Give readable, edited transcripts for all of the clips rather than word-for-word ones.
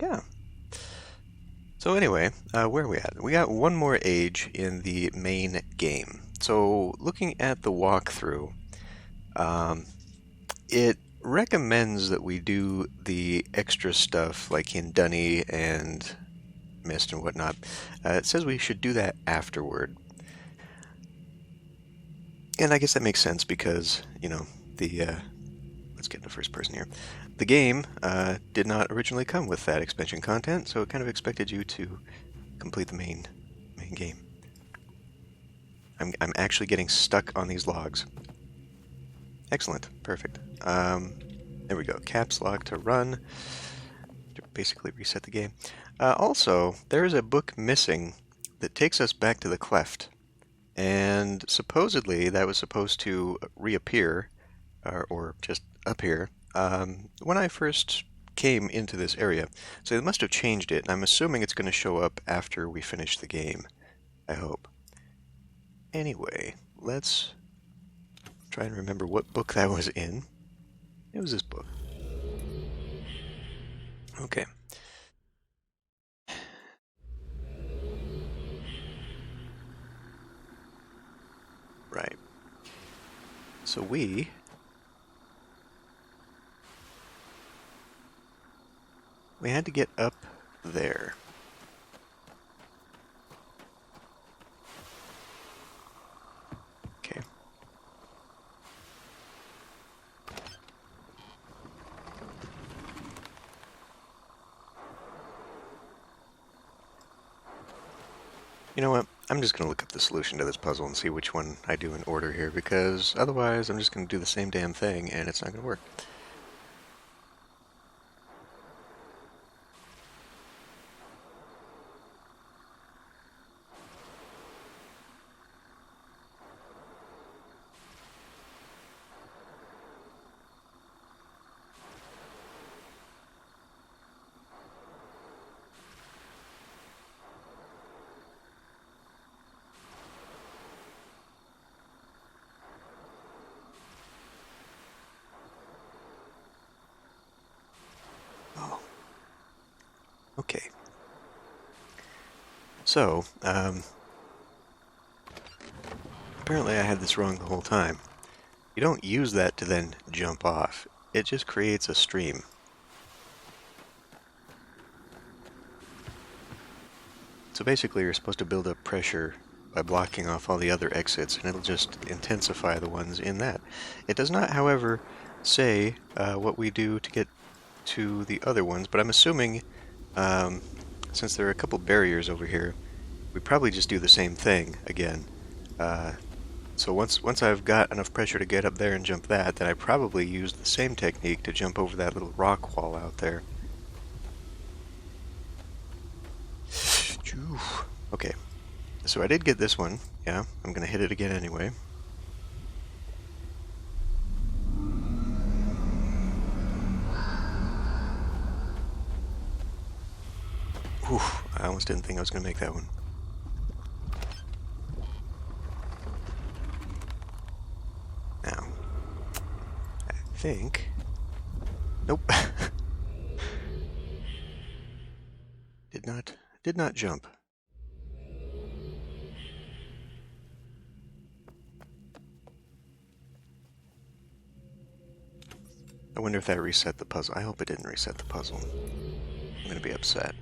Yeah. So anyway, where are we at? We got one more age in the main game. So looking at the walkthrough, um, it recommends that we do the extra stuff like in Dunny and Myst and whatnot. It says we should do that afterward. And I guess that makes sense because, let's get into first person here. The game did not originally come with that expansion content, so it kind of expected you to complete the main game. I'm actually getting stuck on these logs. Excellent, perfect. There we go. Caps lock to run. To basically reset the game. Also, there is a book missing that takes us back to the cleft, and supposedly that was supposed to reappear, or just appear, when I first came into this area. So they must have changed it, and I'm assuming it's going to show up after we finish the game. I hope. Anyway, let's try and remember what book that was in. It was this book. Okay. Right. So we had to get up there. Okay. You know what? I'm just going to look up the solution to this puzzle and see which one I do in order here, because otherwise I'm just going to do the same damn thing and it's not going to work. Oh. Okay. So, apparently I had this wrong the whole time. You don't use that to then jump off. It just creates a stream. So basically you're supposed to build up pressure by blocking off all the other exits, and it'll just intensify the ones in that. It does not, however, say what we do to get to the other ones, but I'm assuming, since there are a couple barriers over here, we probably just do the same thing again. So once I've got enough pressure to get up there and jump that, then I probably use the same technique to jump over that little rock wall out there. Okay, so I did get this one. Yeah, I'm gonna hit it again anyway. Whew, I almost didn't think I was gonna make that one. Now, I think... Nope. Did not jump. I wonder if that reset the puzzle. I hope it didn't reset the puzzle. I'm gonna be upset.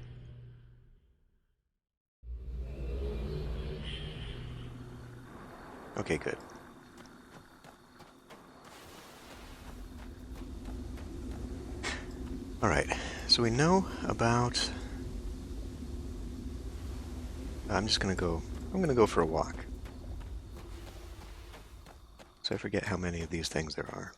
Okay, good. Alright, so we know about... I'm gonna go for a walk. So I forget how many of these things there are.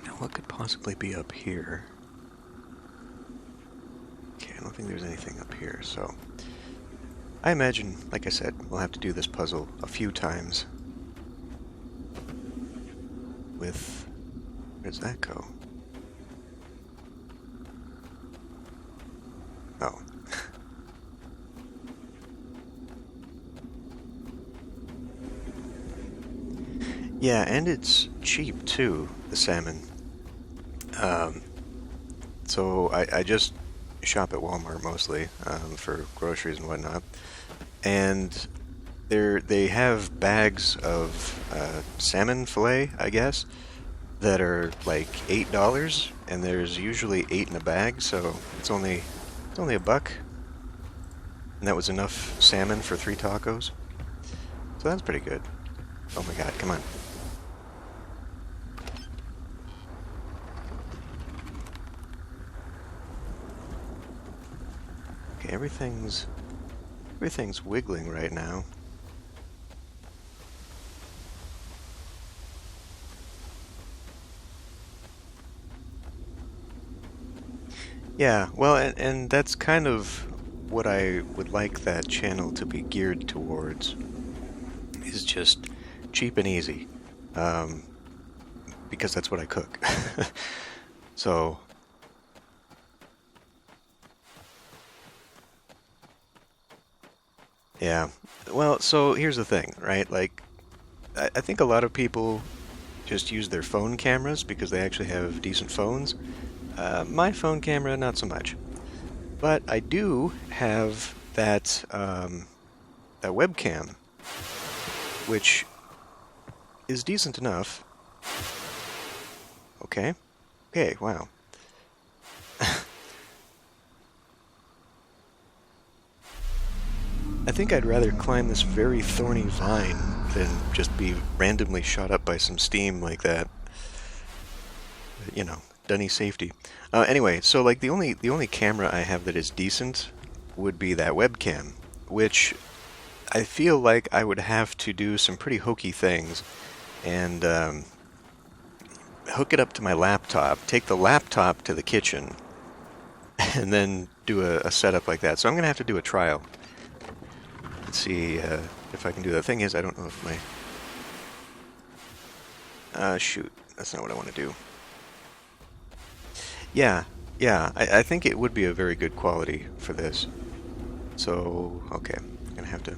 Now what could possibly be up here? Okay, I don't think there's anything up here, so... I imagine, like I said, we'll have to do this puzzle a few times. With... Where does that go? Oh. Yeah, and it's cheap too, the salmon. Um, so I just shop at Walmart mostly for groceries and whatnot, and they have bags of salmon fillet, I guess, that are like $8, and there's usually 8 in a bag, so it's only $1, and that was enough salmon for 3 tacos. So that's pretty good. Oh my God, come on. Okay, everything's wiggling right now. Yeah, well, and that's kind of what I would like that channel to be geared towards, is just cheap and easy, um, because that's what I cook. So, yeah. Well, so here's the thing, right? Like, I think a lot of people just use their phone cameras because they actually have decent phones. My phone camera, not so much. But I do have that webcam, which is decent enough. Okay. Okay, wow. I think I'd rather climb this very thorny vine than just be randomly shot up by some steam like that. You know, dunny safety. Anyway, so like the only camera I have that is decent would be that webcam, which I feel like I would have to do some pretty hokey things and hook it up to my laptop, take the laptop to the kitchen, and then do a setup like that. So I'm gonna have to do a trial. Let's see if I can do that. The thing is, I don't know if my... shoot. That's not what I want to do. Yeah, yeah. I think it would be a very good quality for this. So, okay. I'm gonna have to...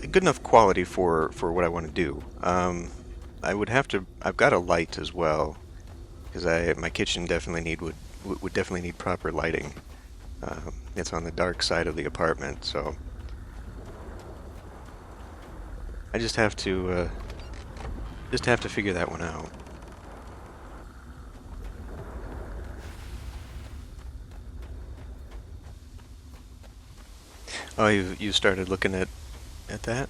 good enough quality for what I want to do. I would have to... I've got a light as well, because my kitchen definitely would definitely need proper lighting. It's on the dark side of the apartment, so I just have to figure that one out. Oh, you started looking at that?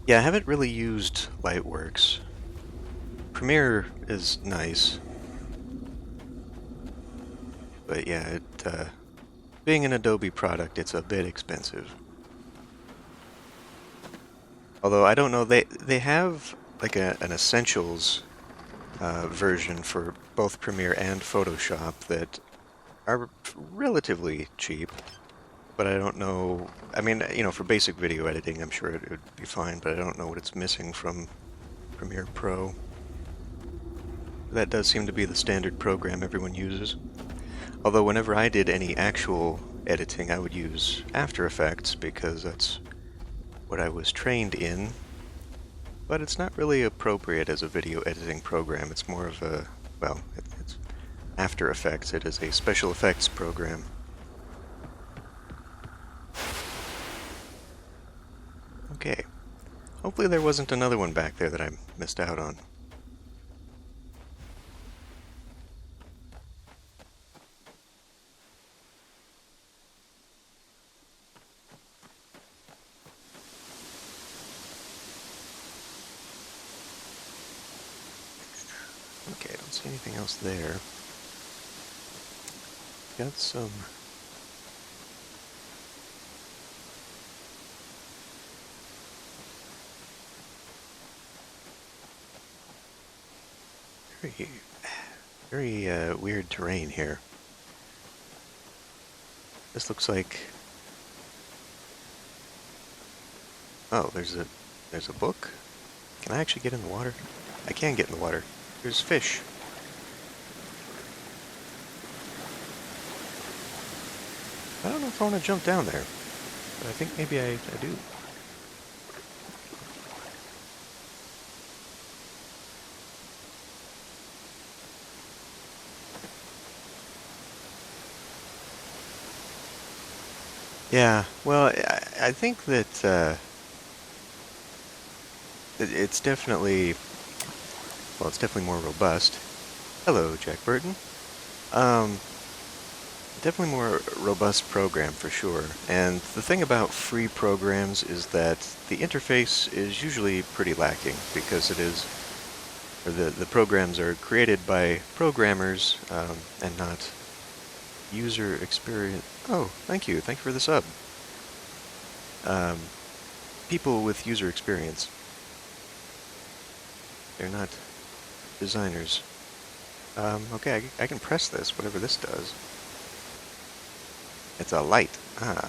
Yeah, I haven't really used Lightworks. Premiere is nice, but yeah, being an Adobe product, it's a bit expensive. Although I don't know, they have like an Essentials version for both Premiere and Photoshop that are relatively cheap, but I don't know. I mean, for basic video editing, I'm sure it would be fine, but I don't know what it's missing from Premiere Pro. That does seem to be the standard program everyone uses. Although whenever I did any actual editing, I would use After Effects because that's what I was trained in. But it's not really appropriate as a video editing program. It's more of a, well, it's After Effects. It is a special effects program. Okay. Hopefully there wasn't another one back there that I missed out on. Okay, I don't see anything else there. Got some... very, very weird terrain here. This looks like... Oh, there's a book? Can I actually get in the water? I can get in the water. There's fish. I don't know if I want to jump down there. but I think maybe I do. Yeah, well, I think that it's definitely, well, it's definitely more robust. Hello, Jack Burton. Um, Definitely more robust program for sure. And the thing about free programs is that the interface is usually pretty lacking because it is, or the programs are created by programmers and not user experience. Oh, thank you. Thank you for the sub. Um, People with user experience. They're not designers. Okay, I can press this, whatever this does. It's a light. Ah.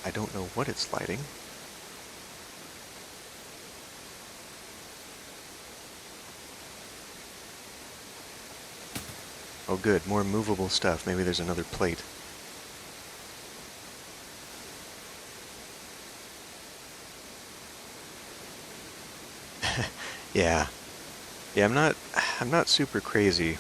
I don't know what it's lighting. Oh good, more movable stuff. Maybe there's another plate. Yeah. Yeah, I'm not super crazy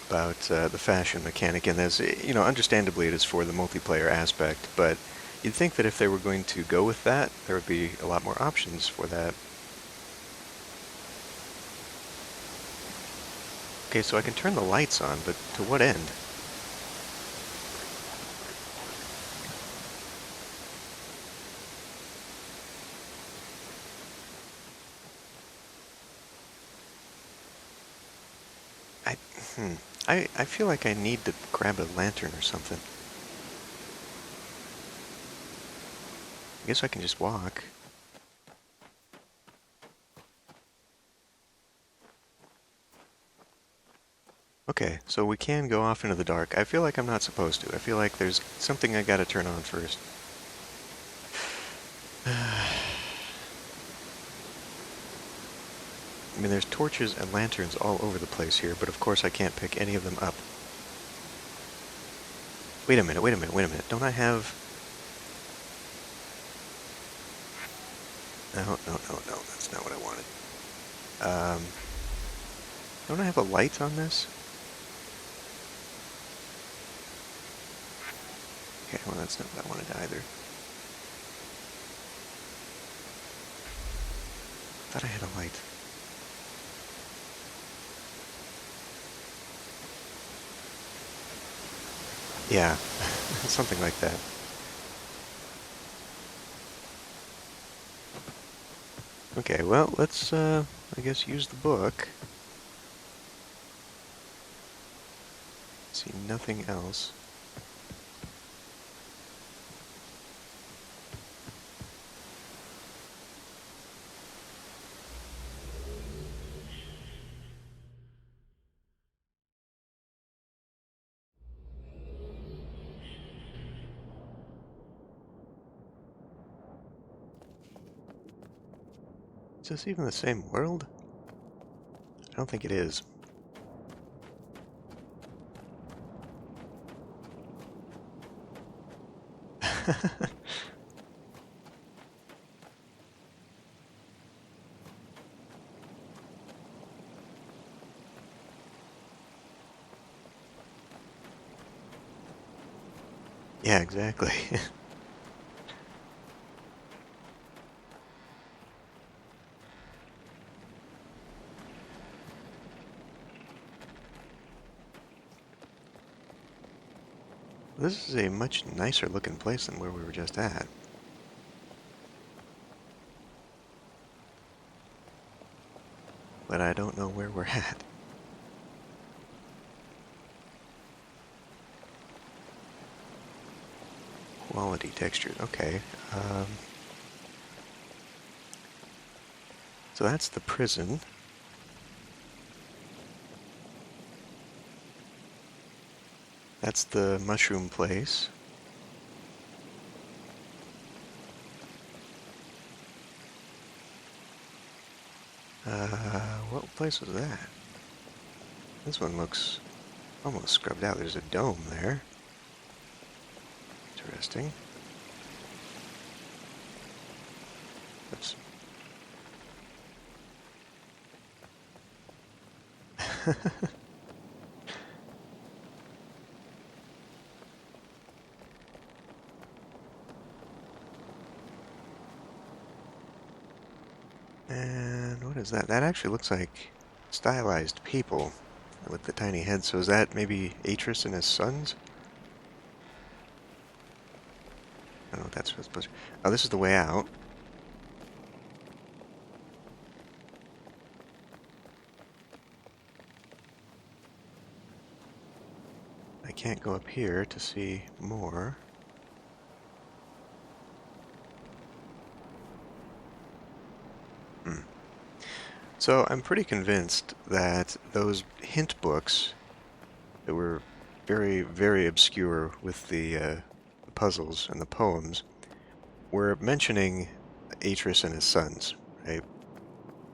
about the fashion mechanic in this. You know, understandably it is for the multiplayer aspect, but you'd think that if they were going to go with that, there would be a lot more options for that. Okay, so I can turn the lights on, but to what end? I, hmm. I feel like I need to grab a lantern or something. I guess I can just walk. Okay, so we can go off into the dark. I feel like I'm not supposed to. I feel like there's something I gotta turn on first. I mean, there's torches and lanterns all over the place here, but of course I can't pick any of them up. Wait a minute, wait a minute, wait a minute. Don't I have... No, no, no, no, that's not what I wanted. Don't I have a light on this? Okay, well that's not what I wanted either. Thought I had a light. Yeah, something like that. Okay, well, let's, I guess use the book. See nothing else. Is this even the same world? I don't think it is. Yeah, exactly. This is a much nicer looking place than where we were just at. But I don't know where we're at. Quality textured, okay. So that's the prison. That's the mushroom place. What place was that? This one looks almost scrubbed out. There's a dome there. Interesting. Oops. And what is that? That actually looks like stylized people with the tiny heads. So is that maybe Atreus and his sons? I don't know what that's supposed to be. Oh, this is the way out. I can't go up here to see more. So I'm pretty convinced that those hint books that were very, very obscure with the puzzles and the poems were mentioning Atreus and his sons, right?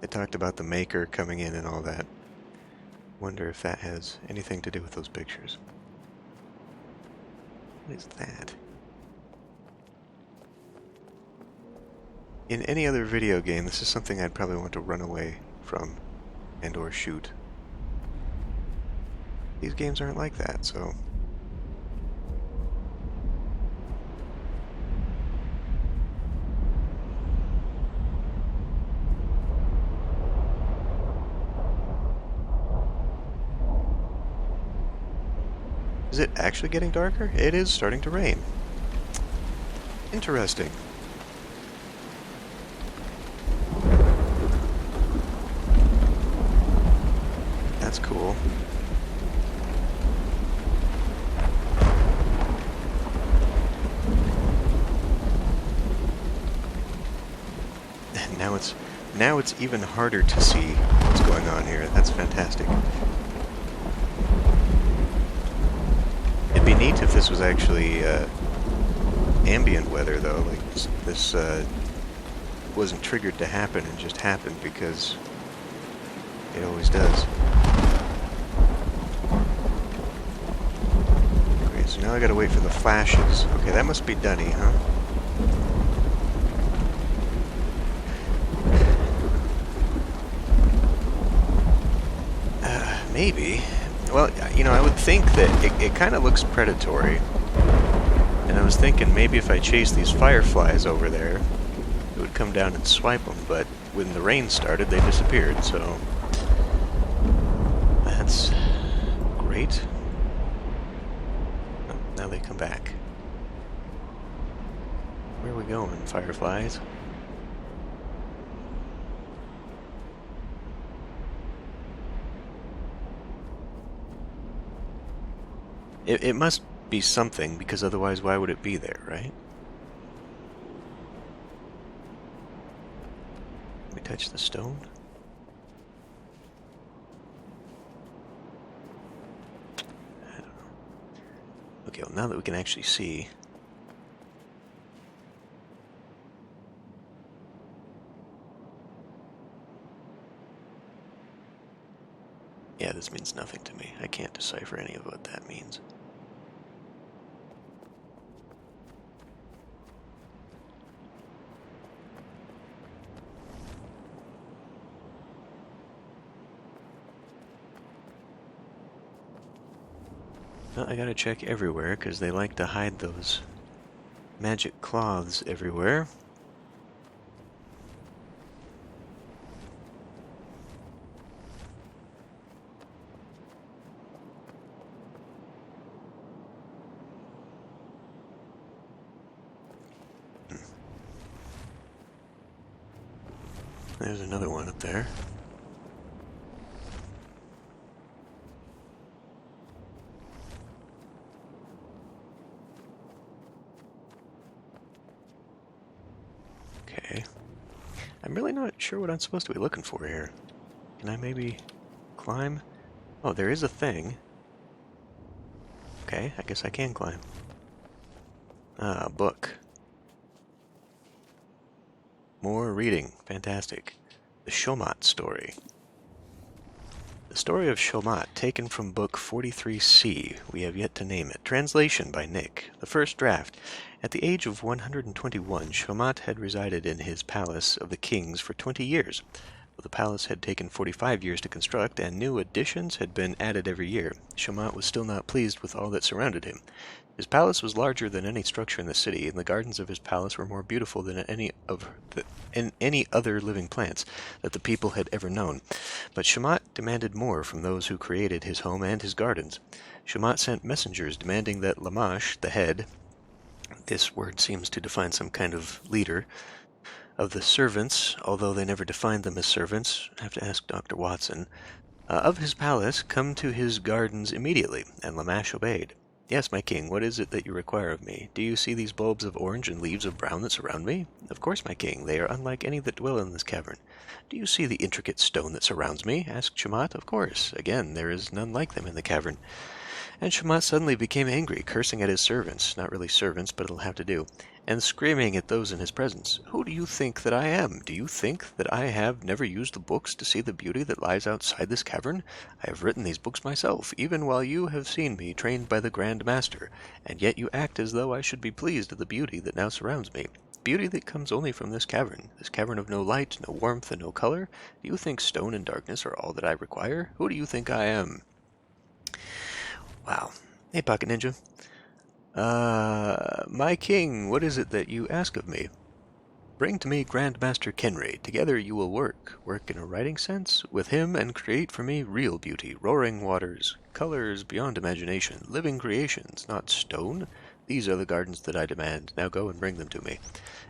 They talked about the Maker coming in and all that. Wonder if that has anything to do with those pictures. What is that? In any other video game, this is something I'd probably want to run away from and or shoot. These games aren't like that, so... Is it actually getting darker? It is starting to rain. Interesting. That's cool. And now it's even harder to see what's going on here. That's fantastic. It'd be neat if this was actually ambient weather, though. Like this wasn't triggered to happen and just happened because it always does. Okay, so now I gotta wait for the flashes. Okay, that must be Dunny, huh? Maybe. Well, you know, I would think that it kind of looks predatory. And I was thinking maybe if I chase these fireflies over there, it would come down and swipe them. But when the rain started, they disappeared, so... That's great. Oh, now they come back. Where are we going, fireflies? It must be something, because otherwise why would it be there, right? Let me touch the stone. I don't know. Okay, well now that we can actually see... Yeah, this means nothing to me. I can't decipher any of what that means. Well, I gotta check everywhere, because they like to hide those magic cloths everywhere. There's another one up there. Okay. I'm really not sure what I'm supposed to be looking for here. Can I maybe climb? Oh, there is a thing. Okay, I guess I can climb. Ah, book. More reading. Fantastic. The Shomat Story. The story of Shomat, taken from book 43C. We have yet to name it. Translation by Nick. The first draft. At the age of 121, Shomat had resided in his palace of the kings for 20 years. The palace had taken 45 years to construct, and new additions had been added every year. Shomat was still not pleased with all that surrounded him. His palace was larger than any structure in the city, and the gardens of his palace were more beautiful than any other living plants that the people had ever known. But Shomat demanded more from those who created his home and his gardens. Shomat sent messengers demanding that Lamash, the head, this word seems to define some kind of leader, of the servants, although they never defined them as servants, I have to ask Dr. Watson, of his palace, come to his gardens immediately, and Lamash obeyed. Yes, my king, what is it that you require of me? Do you see these bulbs of orange and leaves of brown that surround me? Of course, my king, they are unlike any that dwell in this cavern. Do you see the intricate stone that surrounds me? Asked Shomat. Of course. Again, there is none like them in the cavern. And Shomat suddenly became angry, cursing at his servants, not really servants, but it'll have to do, and screaming at those in his presence. Who do you think that I am? Do you think that I have never used the books to see the beauty that lies outside this cavern? I have written these books myself, even while you have seen me trained by the Grand Master, and yet you act as though I should be pleased at the beauty that now surrounds me. Beauty that comes only from this cavern of no light, no warmth, and no color. Do you think stone and darkness are all that I require? Who do you think I am? Wow. Hey, Pocket Ninja. My king, what is it that you ask of me? Bring to me Grandmaster Kenry. Together you will work in a writing sense, with him, and create for me real beauty, roaring waters, colors beyond imagination, living creations, not stone. These are the gardens that I demand. Now go and bring them to me.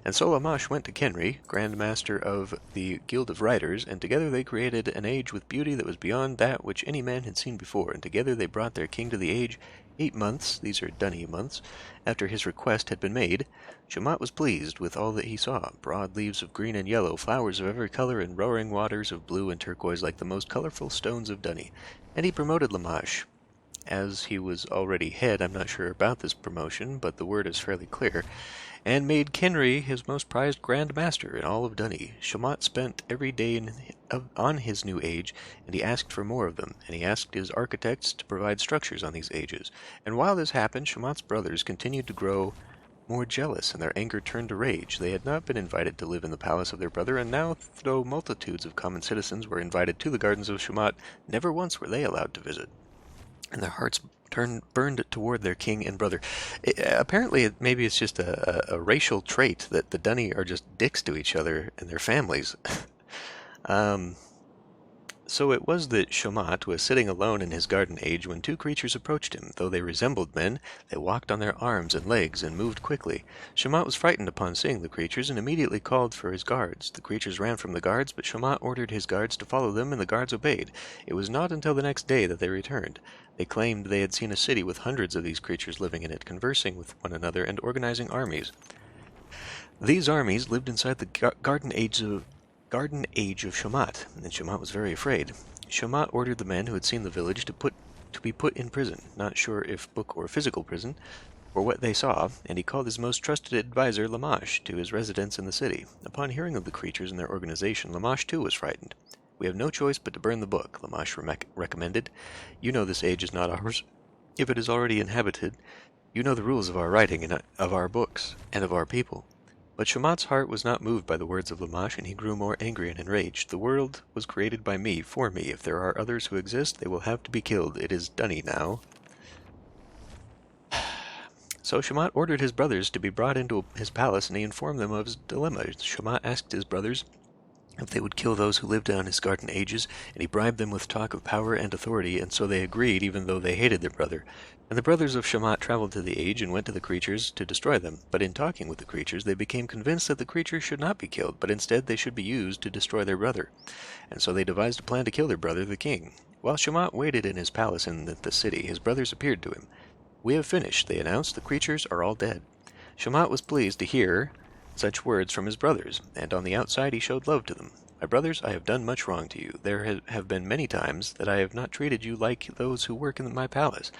And so Lamash went to Kenry, Grand Master of the Guild of Writers, and together they created an age with beauty that was beyond that which any man had seen before, and together they brought their king to the age 8 months, these are Dunny months, after his request had been made. Shomat was pleased with all that he saw, broad leaves of green and yellow, flowers of every color, and roaring waters of blue and turquoise like the most colorful stones of Dunny. And he promoted Lamash. As he was already head, I'm not sure about this promotion, but the word is fairly clear, and made Kenry his most prized Grand Master in all of Dunny. Shomat spent every day on his new age, and he asked for more of them, and he asked his architects to provide structures on these ages. And while this happened, Shomat's brothers continued to grow more jealous, and their anger turned to rage. They had not been invited to live in the palace of their brother, and now, though multitudes of common citizens were invited to the gardens of Shomat, never once were they allowed to visit. And their hearts burned toward their king and brother. Apparently, maybe it's just a racial trait that the Dunny are just dicks to each other and their families. So it was that Shomat was sitting alone in his garden age when two creatures approached him. Though they resembled men, they walked on their arms and legs and moved quickly. Shomat was frightened upon seeing the creatures and immediately called for his guards. The creatures ran from the guards, but Shomat ordered his guards to follow them, and the guards obeyed. It was not until the next day that they returned. They claimed they had seen a city with hundreds of these creatures living in it, conversing with one another and organizing armies. These armies lived inside the garden age of Shomat, and Shomat was very afraid. Shomat ordered the men who had seen the village to be put in prison, not sure if book or physical prison, for what they saw, and he called his most trusted advisor, Lamash, to his residence in the city. Upon hearing of the creatures and their organization, Lamash too was frightened. We have no choice but to burn the book, Lamash recommended. You know this age is not ours. If it is already inhabited, you know the rules of our writing and of our books, and of our people. But Shomat's heart was not moved by the words of Lamash, and he grew more angry and enraged. The world was created by me, for me. If there are others who exist, they will have to be killed. It is Dunny now. So Shomat ordered his brothers to be brought into his palace, and he informed them of his dilemma. Shomat asked his brothers if they would kill those who lived on his garden ages, and he bribed them with talk of power and authority, and so they agreed, even though they hated their brother. And the brothers of Shomat traveled to the age and went to the creatures to destroy them. But in talking with the creatures, they became convinced that the creatures should not be killed, but instead they should be used to destroy their brother. And so they devised a plan to kill their brother, the king. While Shomat waited in his palace in the city, his brothers appeared to him. We have finished, they announced. The creatures are all dead. Shomat was pleased to hear such words from his brothers, and on the outside he showed love to them. My brothers, I have done much wrong to you. There have been many times that I have not treated you like those who work in my palace,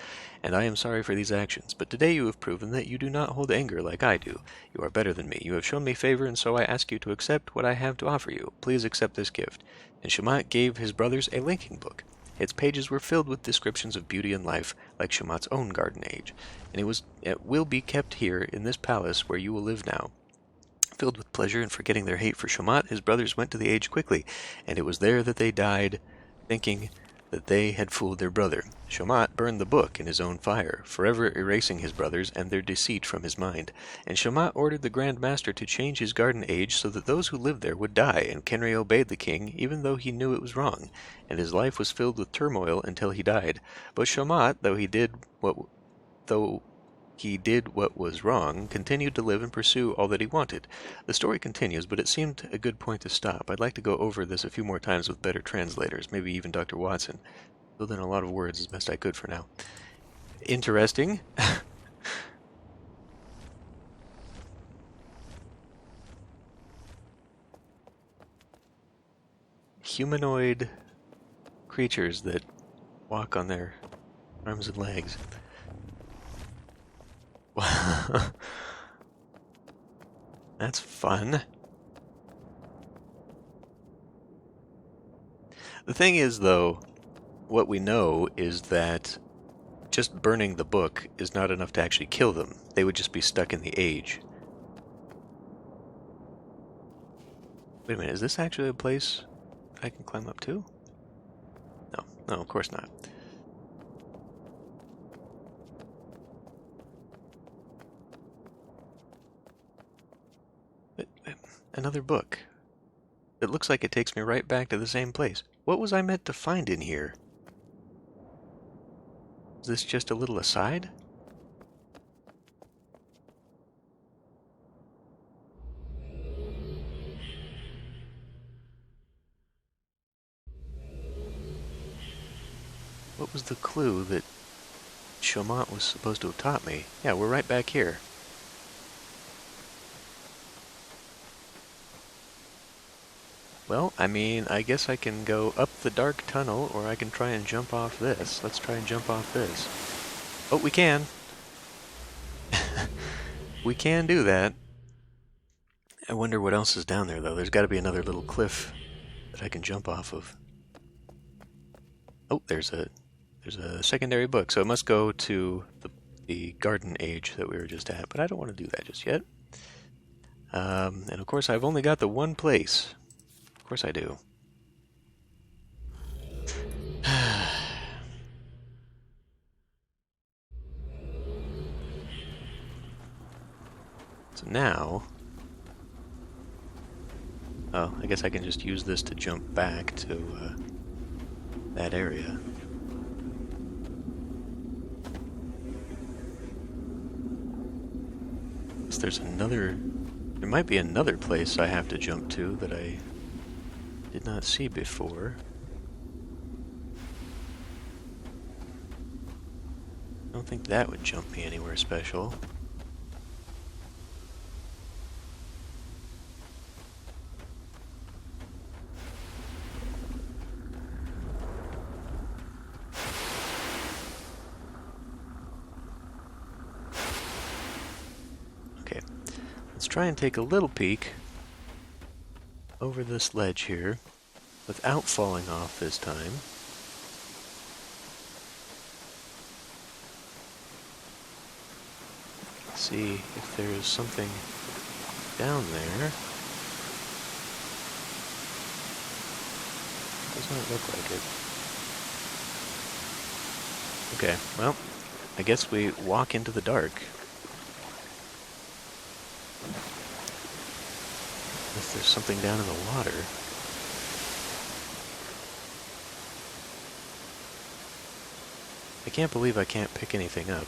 and I am sorry for these actions. But today you have proven that you do not hold anger like I do. You are better than me. You have shown me favor, and so I ask you to accept what I have to offer you. Please accept this gift." And Shamat gave his brothers a linking book. Its pages were filled with descriptions of beauty and life, like Shamat's own garden age, and it will be kept here in this palace where you will live now. Filled with pleasure and forgetting their hate for Shamat, his brothers went to the age quickly, and it was there that they died, thinking that they had fooled their brother. Shamat burned the book in his own fire, forever erasing his brothers and their deceit from his mind. And Shamat ordered the Grand Master to change his garden age so that those who lived there would die, and Kenri obeyed the king, even though he knew it was wrong, and his life was filled with turmoil until he died. But Shamat, though he did what was wrong, continued to live and pursue all that he wanted. The story continues, but it seemed a good point to stop. I'd like to go over this a few more times with better translators, maybe even Dr. Watson. Filled in a lot of words as best I could for now. Interesting. Humanoid creatures that walk on their arms and legs. That's fun. The thing is, though, what we know is that just burning the book is not enough to actually kill them. They would just be stuck in the age. Wait a minute, is this actually a place I can climb up to? No, of course not. Another book. It looks like it takes me right back to the same place. What was I meant to find in here? Is this just a little aside? What was the clue that Shamat was supposed to have taught me? Yeah, we're right back here. Well, I mean, I guess I can go up the dark tunnel, or I can try and jump off this. Let's try and jump off this. Oh, we can. We can do that. I wonder what else is down there, though. There's got to be another little cliff that I can jump off of. Oh, there's a secondary book, so it must go to the garden age that we were just at, but I don't want to do that just yet. And of course, I've only got the one place. Of course I do. So now... Oh, I guess I can just use this to jump back to that area. So there's another... There might be another place I have to jump to that I did not see before. I don't think that would jump me anywhere special. Okay, let's try and take a little peek over this ledge here without falling off this time. See if there's something down there. Does not look like it. Okay, well, I guess we walk into the dark. If there's something down in the water. I can't believe I can't pick anything up.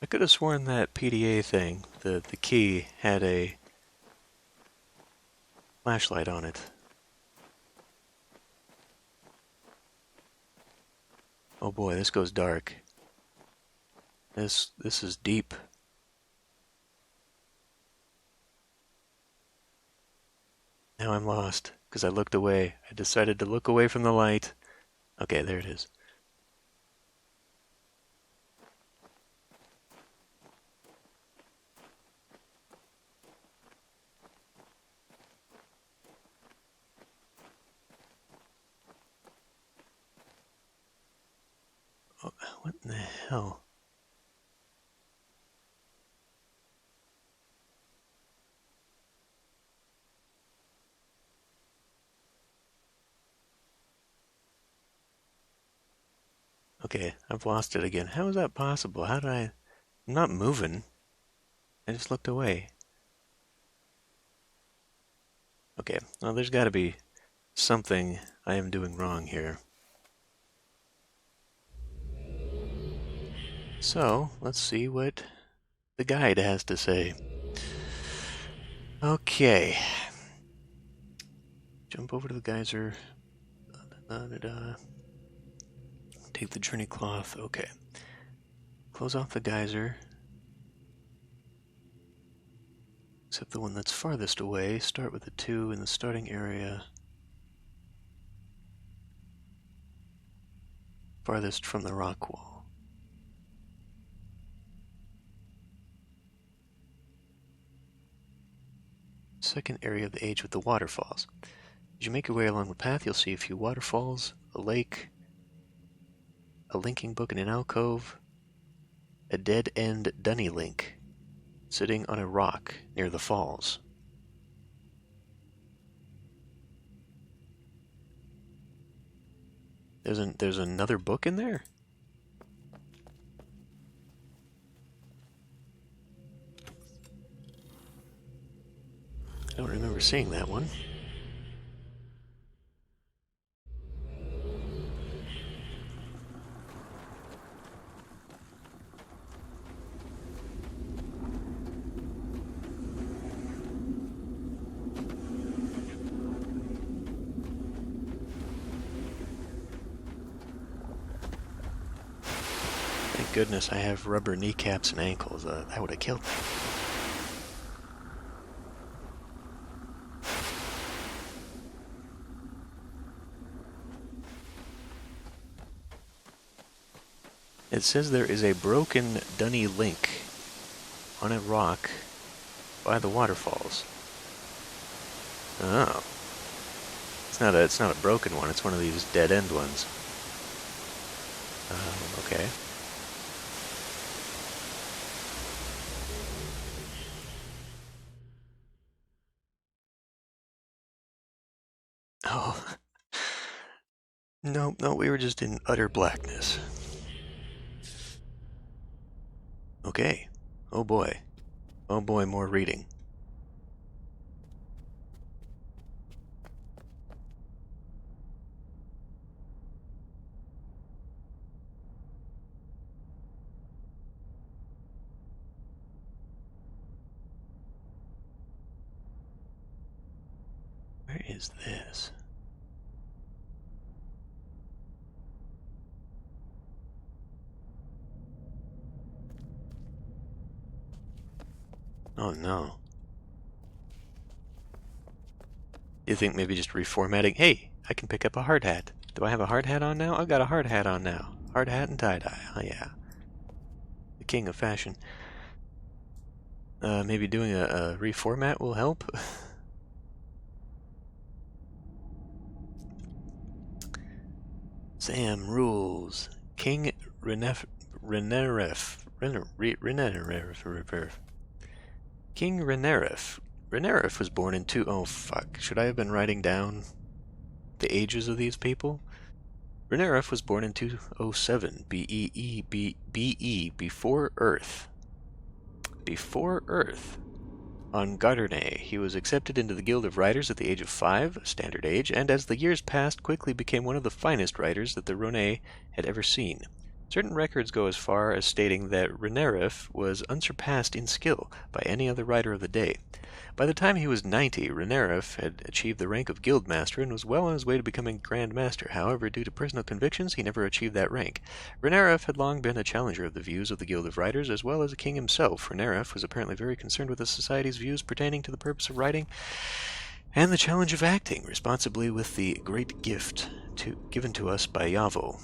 I could have sworn that PDA thing, the key, had a flashlight on it. Oh boy, this goes dark. This is deep. Now I'm lost, because I looked away. I decided to look away from the light. Okay, there it is. Oh, what in the hell? Okay, I've lost it again. How is that possible? How did I... I'm not moving. I just looked away. Okay, well, there's got to be something I am doing wrong here. So, let's see what the guide has to say. Okay. Jump over to the geyser. Take the journey cloth. Okay. Close off the geyser. Except the one that's farthest away. Start with the 2 in the starting area. Farthest from the rock wall. Second area of the age with the waterfalls. As you make your way along the path, you'll see a few waterfalls, a lake, a linking book in an alcove, a dead-end dunny link sitting on a rock near the falls. There's another book in there? I don't remember seeing that one. Thank goodness I have rubber kneecaps and ankles. That would have killed me. It says there is a broken dunny link on a rock by the waterfalls. Oh. It's not a broken one, it's one of these dead-end ones. Okay. Oh. No, we were just in utter blackness. Okay. Oh boy. Oh boy, more reading. Where is this? Oh no. You think maybe just reformatting? Hey, I can pick up a hard hat. Do I have a hard hat on now? I've got a hard hat on now. Hard hat and tie-dye. Oh yeah. The king of fashion. Maybe doing a reformat will help? Sam rules. King Reneref. King Reneref. Reneref was born in oh fuck. Should I have been writing down the ages of these people? Reneref was born in 207 BE before Earth. Before Earth. On Gardernay, he was accepted into the Guild of Writers at the age of 5, standard age, and as the years passed, quickly became one of the finest writers that the Rhône had ever seen. Certain records go as far as stating that Renerif was unsurpassed in skill by any other rider of the day. By the time he was 90, Renerif had achieved the rank of Guild Master and was well on his way to becoming Grand Master. However, due to personal convictions, he never achieved that rank. Renerif had long been a challenger of the views of the Guild of Riders, as well as a king himself. Renerif was apparently very concerned with the society's views pertaining to the purpose of riding and the challenge of acting responsibly with the great gift given to us by Yavo.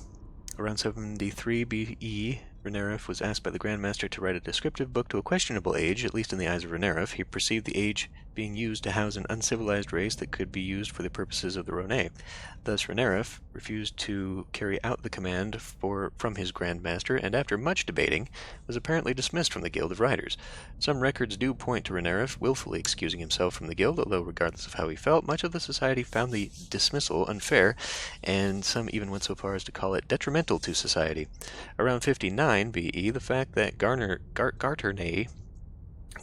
Around 73 BE, Renerif was asked by the Grand Master to write a descriptive book to a questionable age, at least in the eyes of Renerif. He perceived the age being used to house an uncivilized race that could be used for the purposes of the Rhone. Thus Renerif refused to carry out the command from his Grand Master, and after much debating, was apparently dismissed from the Guild of Riders. Some records do point to Renerif willfully excusing himself from the Guild, although regardless of how he felt, much of the society found the dismissal unfair, and some even went so far as to call it detrimental to society. Around 59 BE, the fact that Garternay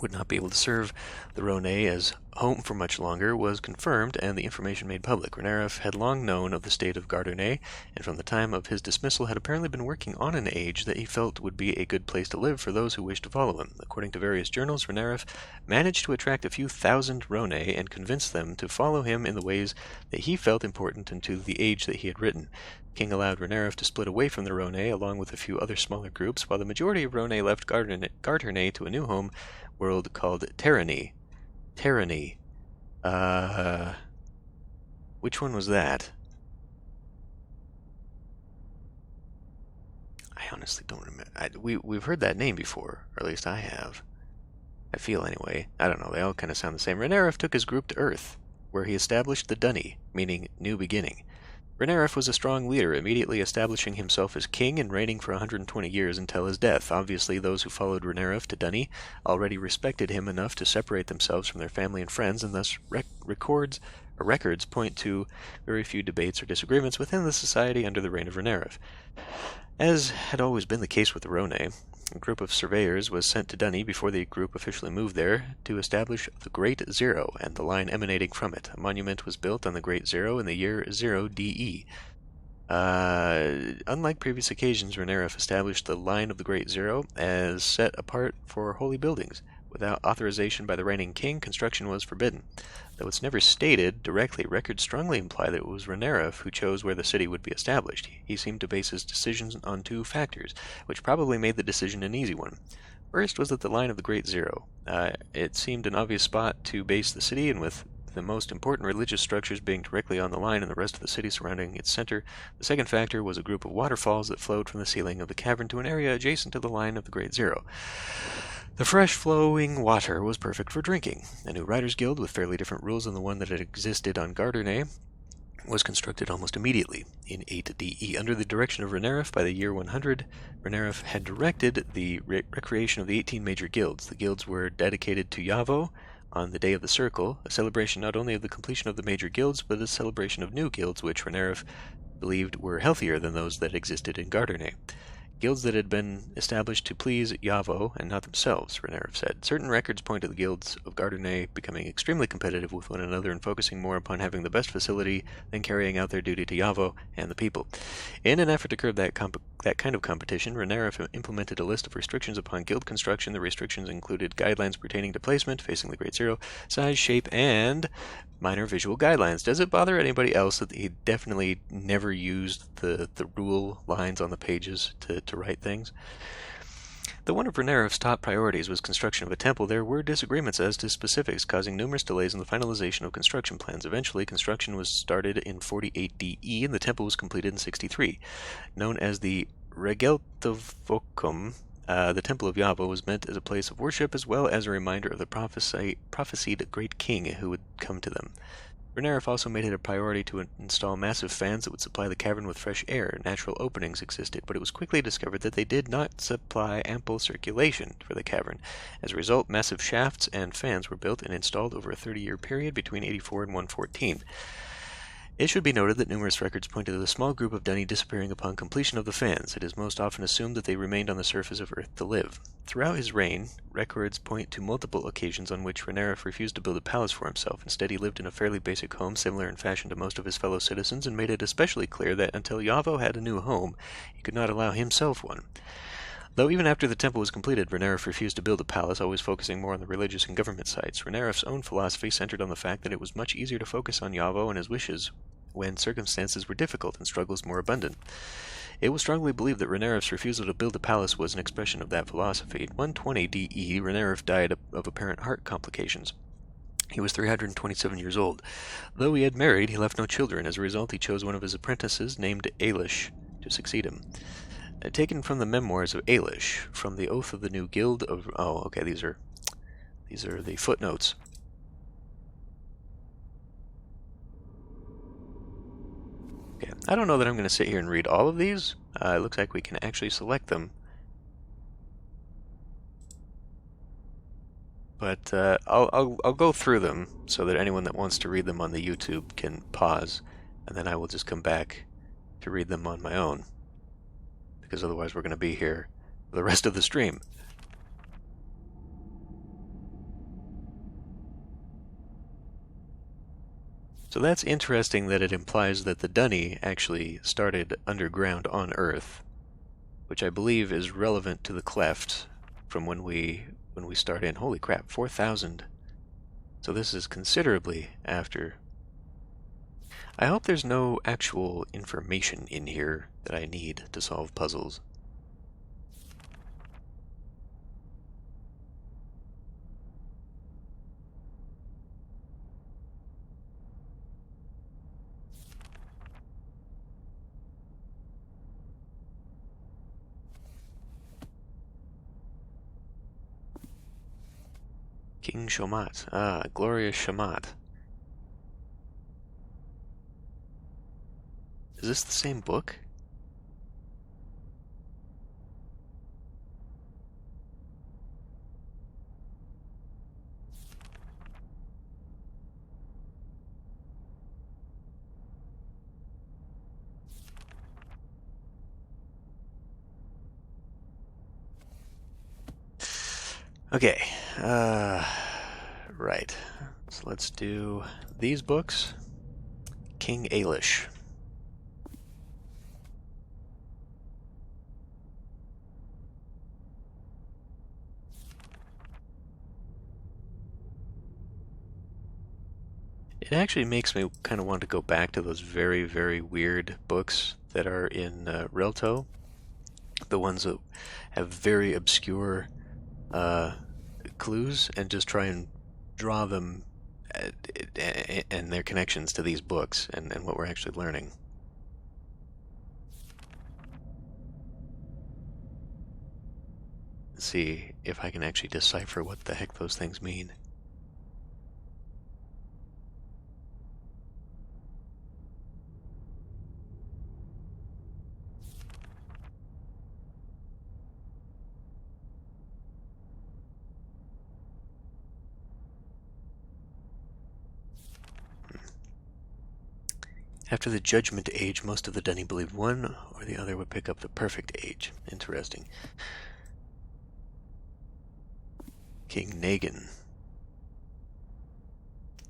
would not be able to serve the Rhone as home for much longer was confirmed, and the information made public. Renerif had long known of the state of Gardernay, and from the time of his dismissal had apparently been working on an age that he felt would be a good place to live for those who wished to follow him. According to various journals, Renerif managed to attract a few thousand Rhone and convince them to follow him in the ways that he felt important and to the age that he had written. The king allowed Renerif to split away from the Rhone along with a few other smaller groups, while the majority of Rhone left Gardernay to a new home world called Terrany. Which one was that? I honestly don't remember. We've heard that name before, or at least I have. I feel anyway. I don't know, they all kind of sound the same. Renerif took his group to Earth, where he established the Dunny, meaning new beginning. Renerif was a strong leader, immediately establishing himself as king and reigning for 120 years until his death. Obviously, those who followed Renerif to Dunny already respected him enough to separate themselves from their family and friends, and thus records point to very few debates or disagreements within the society under the reign of Renerif. As had always been the case with the Rhone, a group of surveyors was sent to Dunny before the group officially moved there to establish the Great Zero and the line emanating from it. A monument was built on the Great Zero in the year 0 DE. Unlike previous occasions, Renerif established the line of the Great Zero as set apart for holy buildings. Without authorization by the reigning king, construction was forbidden. Though it's never stated directly, records strongly imply that it was Renerif who chose where the city would be established. He seemed to base his decisions on two factors, which probably made the decision an easy one. First was that the line of the Great Zero. It seemed an obvious spot to base the city, and with the most important religious structures being directly on the line and the rest of the city surrounding its center. The second factor was a group of waterfalls that flowed from the ceiling of the cavern to an area adjacent to the line of the Great Zero. The fresh flowing water was perfect for drinking. A new Riders Guild with fairly different rules than the one that had existed on Gardernay was constructed almost immediately. In 8 DE, under the direction of Renerif, by the year 100, Renerif had directed the recreation of the 18 major guilds. The guilds were dedicated to Yavo on the Day of the Circle, a celebration not only of the completion of the major guilds, but a celebration of new guilds which Renerif believed were healthier than those that existed in Gardernay. Guilds that had been established to please Yavo and not themselves, Renerif said. Certain records point to the guilds of Gardernay becoming extremely competitive with one another and focusing more upon having the best facility than carrying out their duty to Yavo and the people. In an effort to curb that kind of competition, Renerif implemented a list of restrictions upon guild construction. The restrictions included guidelines pertaining to placement, facing the Great Zero, size, shape, and minor visual guidelines. Does it bother anybody else that he definitely never used the rule lines on the pages to write things? Though one of Renerif's top priorities was construction of a temple, there were disagreements as to specifics, causing numerous delays in the finalization of construction plans. Eventually, construction was started in 48 DE, and the temple was completed in 63. Known as the Regeltevocum, the Temple of Yavo was meant as a place of worship as well as a reminder of the prophesied great king who would come to them. Renerif also made it a priority to install massive fans that would supply the cavern with fresh air. Natural openings existed, but it was quickly discovered that they did not supply ample circulation for the cavern. As a result, massive shafts and fans were built and installed over a 30-year period between 84 and 114. It should be noted that numerous records point to the small group of Dunny disappearing upon completion of the fans. It is most often assumed that they remained on the surface of Earth to live. Throughout his reign, records point to multiple occasions on which Renarif refused to build a palace for himself. Instead, he lived in a fairly basic home, similar in fashion to most of his fellow citizens, and made it especially clear that until Yavo had a new home, he could not allow himself one. Though even after the temple was completed, Renarif refused to build a palace, always focusing more on the religious and government sides. Renarif's own philosophy centered on the fact that it was much easier to focus on Yavo and his wishes when circumstances were difficult and struggles more abundant. It was strongly believed that Renarif's refusal to build a palace was an expression of that philosophy. In 120 DE, Renarif died of apparent heart complications. He was 327 years old. Though he had married, he left no children. As a result, he chose one of his apprentices, named Ailish, to succeed him. Taken from the memoirs of Ailish, from the Oath of the New Guild of... Oh, okay, these are the footnotes. Okay, I don't know that I'm going to sit here and read all of these. It looks like we can actually select them. But I'll go through them so that anyone that wants to read them on the YouTube can pause, and then I will just come back to read them on my own, because otherwise we're going to be here for the rest of the stream. So that's interesting that it implies that the Dunny actually started underground on Earth, which I believe is relevant to the Cleft from when we start in. Holy crap, 4,000. So this is considerably after. I hope there's no actual information in here that I need to solve puzzles. King Shomat. Ah, glorious Shomat. Is this the same book? Okay, right. So let's do these books. King Ailish. It actually makes me kind of want to go back to those very, very weird books that are in Relto. The ones that have very obscure clues, and just try and draw them and their connections to these books and what we're actually learning. Let's see if I can actually decipher what the heck those things mean. After the Judgment Age, most of the Dunny believed one or the other would pick up the perfect age. Interesting. King Nagan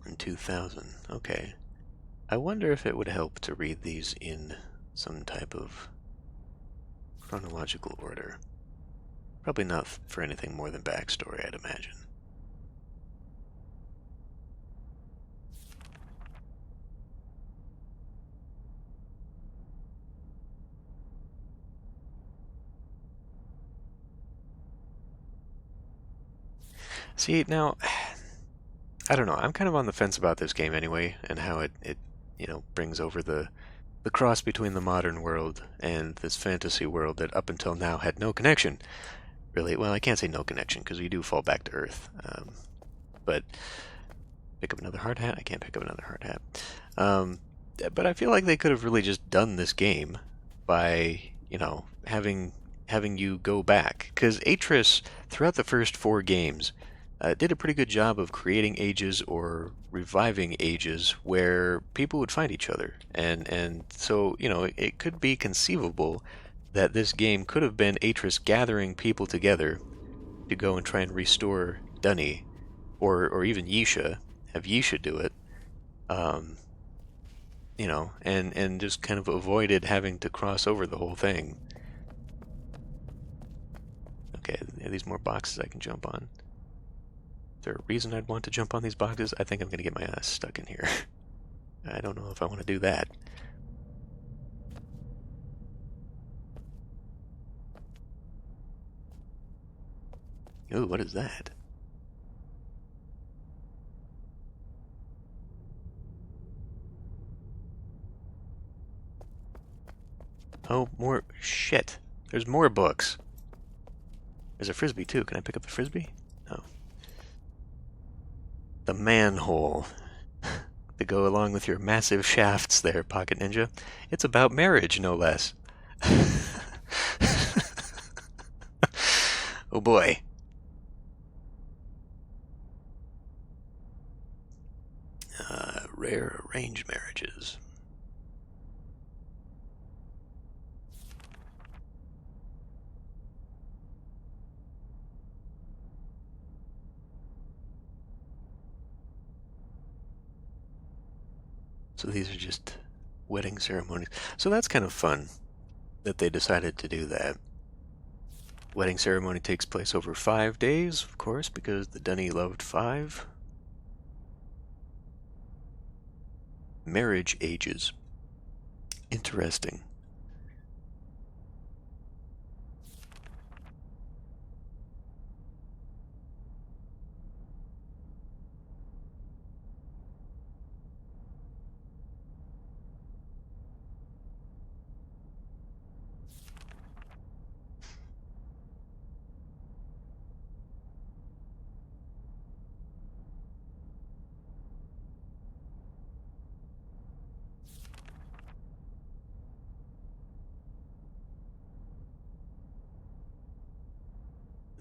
in 2000. Okay. I wonder if it would help to read these in some type of chronological order. Probably not for anything more than backstory, I'd imagine. See, now, I don't know. I'm kind of on the fence about this game anyway, and how it brings over the cross between the modern world and this fantasy world that up until now had no connection. Really, well, I can't say no connection, because we do fall back to Earth. But pick up another hard hat? I can't pick up another hard hat. But I feel like they could have really just done this game by, having you go back. Because Atris, throughout the first 4 games, did a pretty good job of creating ages or reviving ages where people would find each other. And so, it could be conceivable that this game could have been Atris gathering people together to go and try and restore Dunny, or even Yisha, have Yisha do it, um, and just kind of avoided having to cross over the whole thing. Okay, are these more boxes I can jump on? Is there a reason I'd want to jump on these boxes? I think I'm going to get my ass stuck in here. I don't know if I want to do that. Ooh, what is that? Oh, more shit. There's more books. There's a frisbee too. Can I pick up the frisbee? No. The manhole. To go along with your massive shafts there, Pocket Ninja. It's about marriage, no less. Oh boy. Rare arranged marriages. So these are just wedding ceremonies. So that's kind of fun that they decided to do that. Wedding ceremony takes place over 5 days, of course, because the Dunny loved 5. Marriage ages. Interesting.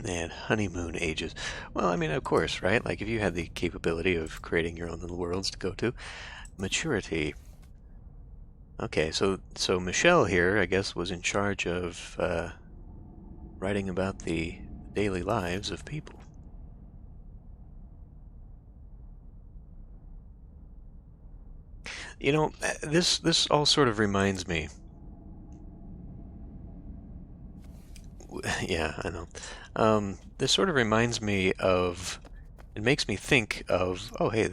They had honeymoon ages. Well, I mean, of course, right? Like, if you had the capability of creating your own little worlds to go to. Maturity. Okay, so Michelle here, I guess, was in charge of writing about the daily lives of people. This all sort of reminds me. Yeah, I know. This sort of reminds me of. It makes me think of. Oh, hey,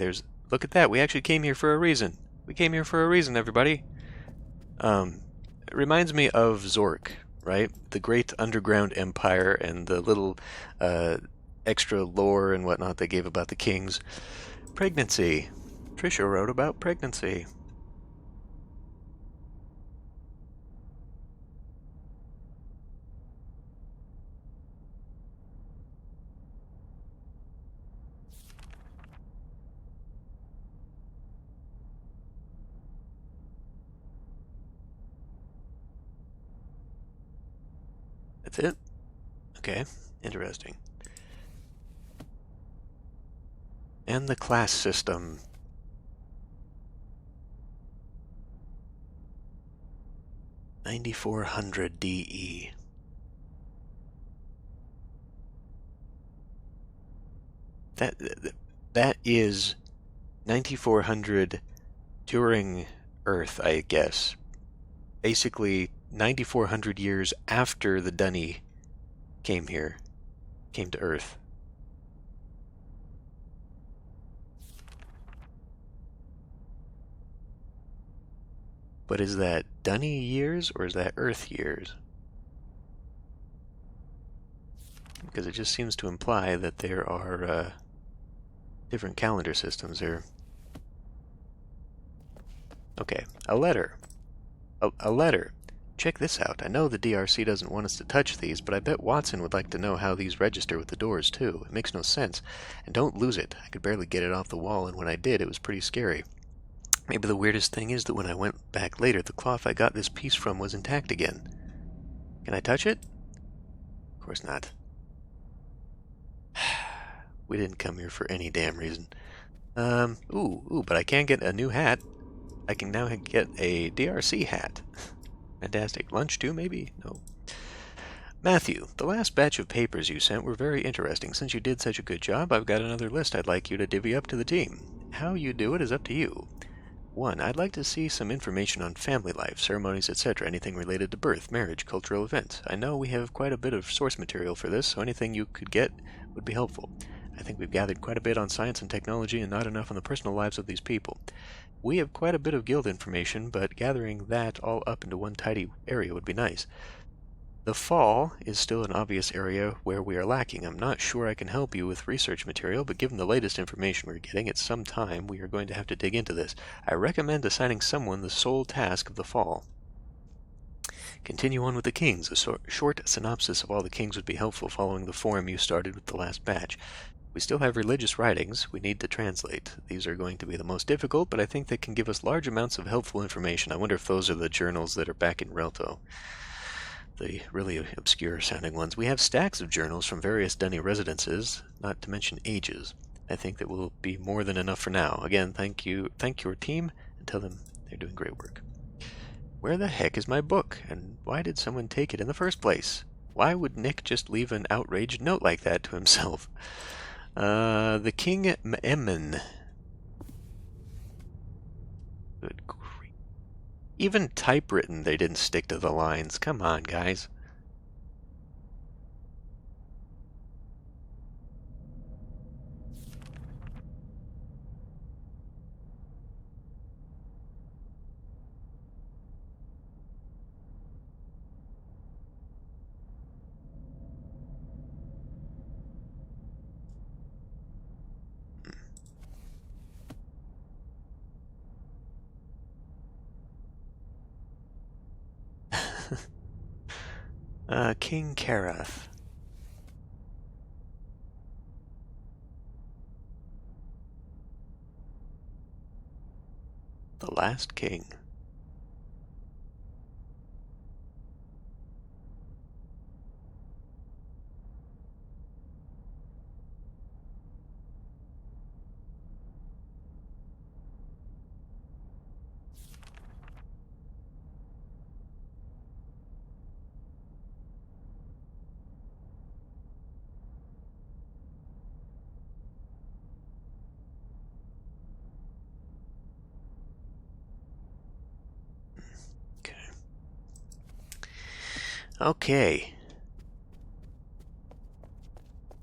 look at that. We actually came here for a reason. We came here for a reason, everybody. It reminds me of Zork, right? The great underground empire and the little extra lore and whatnot they gave about the kings. Pregnancy. Trisha wrote about pregnancy. That's it? Okay, interesting. And the class system. $9,400 DE. That is 9,400 during Earth, I guess. Basically, 9,400 years after the Dunny came to Earth. But is that Dunny years or is that Earth years? Because it just seems to imply that there are different calendar systems here. Okay, a letter. A letter. Check this out. I know the DRC doesn't want us to touch these, but I bet Watson would like to know how these register with the doors, too. It makes no sense. And don't lose it. I could barely get it off the wall, and when I did, it was pretty scary. Maybe the weirdest thing is that when I went back later, the cloth I got this piece from was intact again. Can I touch it? Of course not. We didn't come here for any damn reason. Ooh, but I can get a new hat. I can now get a DRC hat. Fantastic. Lunch too, maybe? No. Matthew, the last batch of papers you sent were very interesting. Since you did such a good job, I've got another list I'd like you to divvy up to the team. How you do it is up to you. 1. I'd like to see some information on family life, ceremonies, etc., anything related to birth, marriage, cultural events. I know we have quite a bit of source material for this, so anything you could get would be helpful. I think we've gathered quite a bit on science and technology and not enough on the personal lives of these people. We have quite a bit of guild information, but gathering that all up into one tidy area would be nice. The fall is still an obvious area where we are lacking. I'm not sure I can help you with research material, but given the latest information we're getting, at some time we are going to have to dig into this. I recommend assigning someone the sole task of the fall. Continue on with the kings. A short synopsis of all the kings would be helpful following the form you started with the last batch. We still have religious writings we need to translate. These are going to be the most difficult, but I think they can give us large amounts of helpful information. I wonder if those are the journals that are back in Relto. The really obscure sounding ones. We have stacks of journals from various Dunny residences, not to mention ages. I think that will be more than enough for now. Again, thank your team, and tell them they're doing great work. Where the heck is my book, and why did someone take it in the first place? Why would Nick just leave an outraged note like that to himself? The King M'Emen. Good grief. Even typewritten, they didn't stick to the lines. Come on, guys. King Karath. The last king. Okay.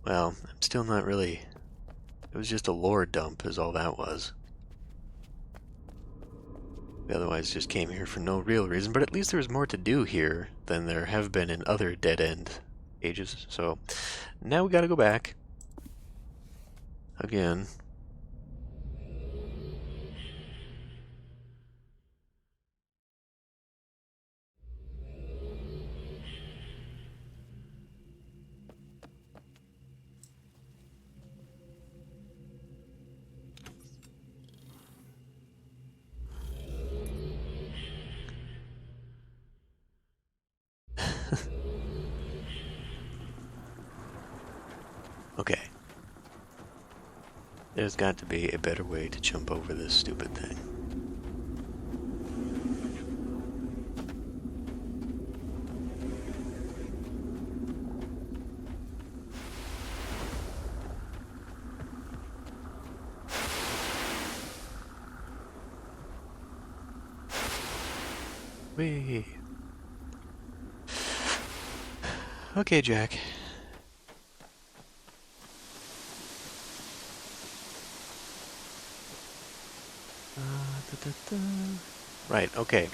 Well, I'm still not really... It was just a lore dump is all that was. We otherwise just came here for no real reason, but at least there was more to do here than there have been in other dead-end ages. So, now we gotta go back. Again. Okay. There's got to be a better way to jump over this stupid thing. Whee! Okay, Jack. Right, okay.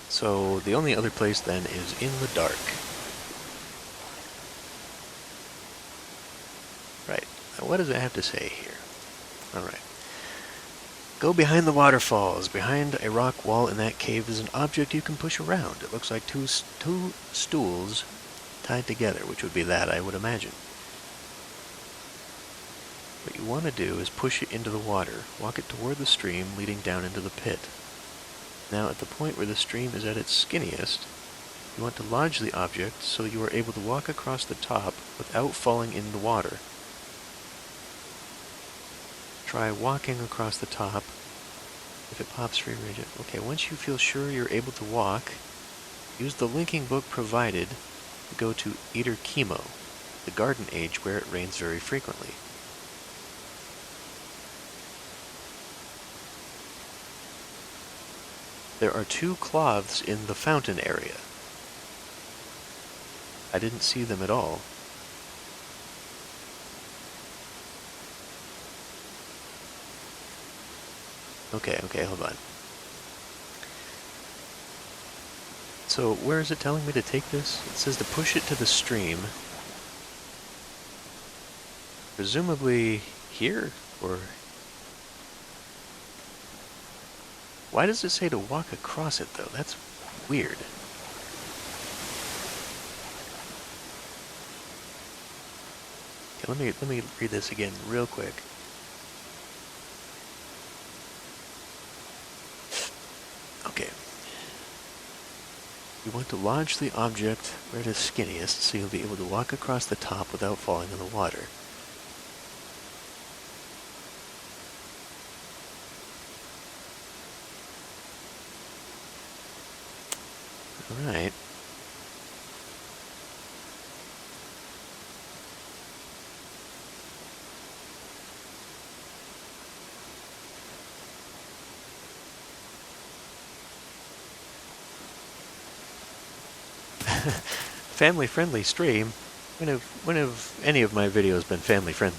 So the only other place then is in the dark. Right, now what does it have to say here? Alright. Go behind the waterfalls. Behind a rock wall in that cave is an object you can push around. It looks like two stools tied together, which would be that, I would imagine. What you want to do is push it into the water, walk it toward the stream leading down into the pit. Now at the point where the stream is at its skinniest, you want to lodge the object so you are able to walk across the top without falling in the water. try walking across the top. If it pops free range, okay, once you feel sure you're able to walk, use the linking book provided to go to Eater Chemo, the garden age where it rains very frequently. There are 2 cloths in the fountain area. I didn't see them at all. Okay, hold on. So where is it telling me to take this? It says to push it to the stream. Presumably here, or... Why does it say to walk across it, though? That's weird. Okay, let me read this again real quick. Okay. You want to lodge the object where it is skinniest, so you'll be able to walk across the top without falling in the water. Alright. Family-friendly stream? When have any of my videos been family-friendly?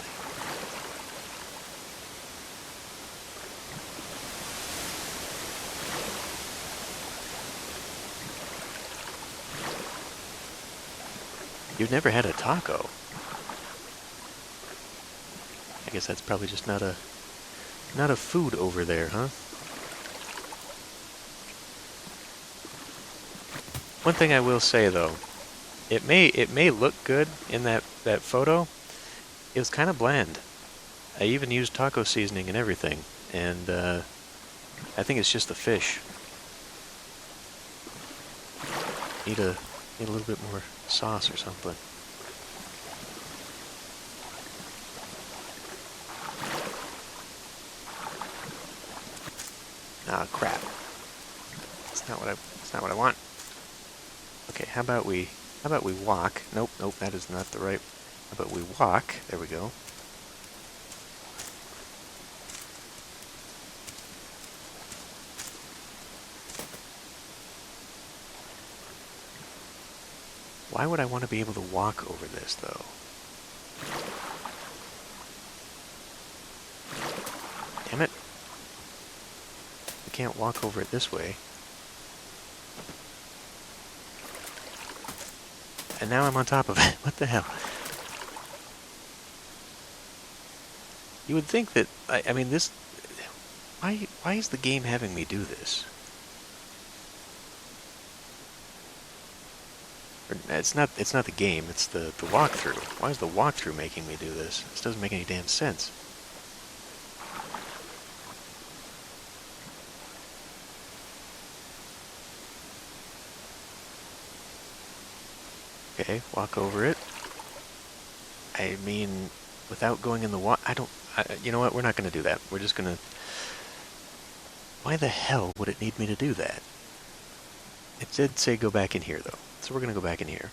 You've never had a taco? I guess that's probably just not a food over there, huh? One thing I will say though, it may look good in that photo. It was kind of bland. I even used taco seasoning and everything, and I think it's just the fish. Need a little bit more sauce or something. Ah, crap. That's not what I want. Okay, how about we walk? Nope, that is not the right. How about we walk? There we go. Why would I want to be able to walk over this, though? Damn it. I can't walk over it this way. And now I'm on top of it. What the hell? You would think that... I mean, this... Why is the game having me do this? It's not the game, it's the walkthrough. Why is the walkthrough making me do this? This doesn't make any damn sense. Okay, walk over it. I mean, without going in the water, you know what, we're not going to do that. We're just going to... Why the hell would it need me to do that? It did say go back in here, though. So we're going to go back in here.